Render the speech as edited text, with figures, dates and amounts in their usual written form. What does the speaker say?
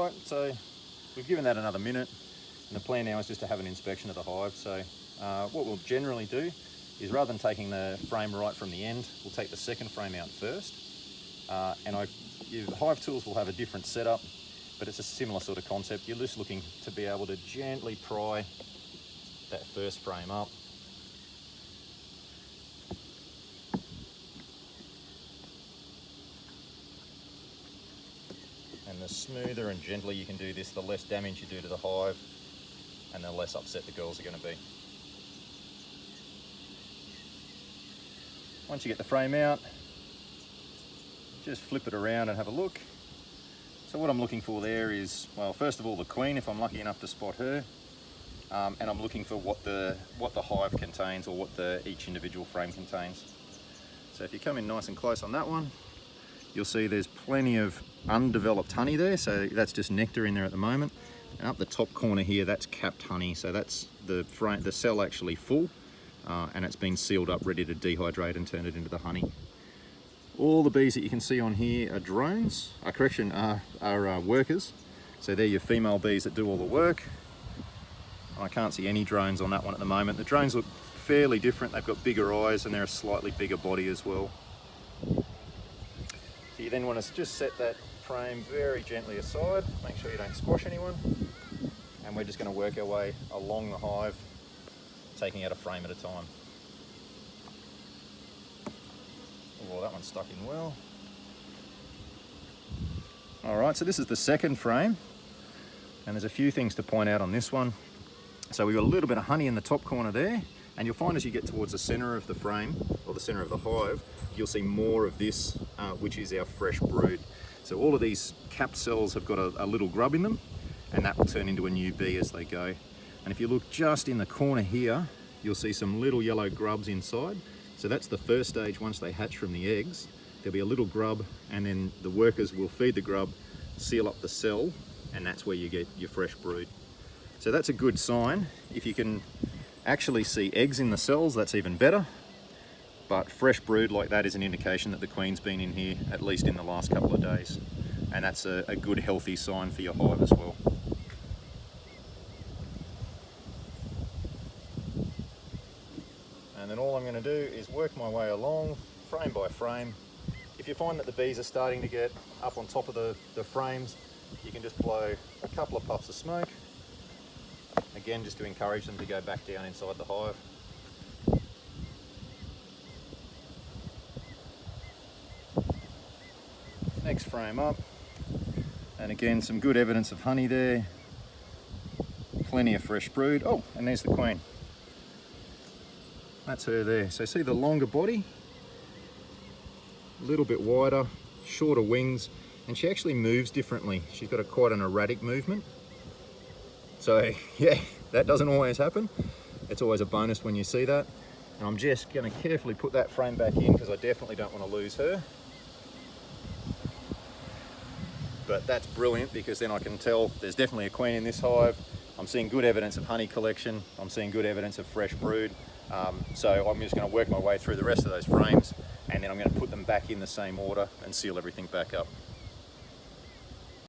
Alright, so we've given that another minute, and the plan now is just to have an inspection of the hive. So what we'll generally do is, rather than taking the frame right from the end, we'll take the second frame out first. The hive tools will have a different setup, but it's a similar sort of concept. You're just looking to be able to gently pry that first frame up. And the smoother and gentler you can do this, the less damage you do to the hive and the less upset the girls are going to be. Once you get the frame out, just flip it around and have a look. So what I'm looking for there is, well, first of all, the queen, if I'm lucky enough to spot her, and I'm looking for what the hive contains, or what each individual frame contains. So if you come in nice and close on that one, you'll see there's plenty of undeveloped honey there, so that's just nectar in there at the moment. And up the top corner here, that's capped honey, so that's the cell actually full, and it's been sealed up, ready to dehydrate and turn it into the honey. All the bees that you can see on here are drones, are workers. So they're your female bees that do all the work. I can't see any drones on that one at the moment. The drones look fairly different. They've got bigger eyes and they're a slightly bigger body as well. So you then want to just set that frame very gently aside, make sure you don't squash anyone. And we're just going to work our way along the hive, taking out a frame at a time. Oh, that one's stuck in well. Alright, so this is the second frame, and there's a few things to point out on this one. So we've got a little bit of honey in the top corner there, and you'll find as you get towards the center of the frame, or the center of the hive, you'll see more of this, which is our fresh brood. So all of these capped cells have got a little grub in them, and that will turn into a new bee as they go. And if you look just in the corner here, you'll see some little yellow grubs inside. So that's the first stage. Once they hatch from the eggs, there'll be a little grub, and then the workers will feed the grub, seal up the cell, and that's where you get your fresh brood. So that's a good sign. If you can actually see eggs in the cells, that's even better. But fresh brood like that is an indication that the queen's been in here at least in the last couple of days. And that's a good healthy sign for your hive as well. And then all I'm going to do is work my way along, frame by frame. If you find that the bees are starting to get up on top of the frames, you can just blow a couple of puffs of smoke. Again, just to encourage them to go back down inside the hive. Next frame up, and again some good evidence of honey there, plenty of fresh brood. Oh, and there's the queen. That's her there. So see the longer body, a little bit wider, shorter wings, and she actually moves differently. She's got quite an erratic movement. So yeah, that doesn't always happen. It's always a bonus when you see that. And I'm just going to carefully put that frame back in because I definitely don't want to lose her. But that's brilliant because then I can tell there's definitely a queen in this hive. I'm seeing good evidence of honey collection. I'm seeing good evidence of fresh brood. So I'm just going to work my way through the rest of those frames, and then I'm going to put them back in the same order and seal everything back up.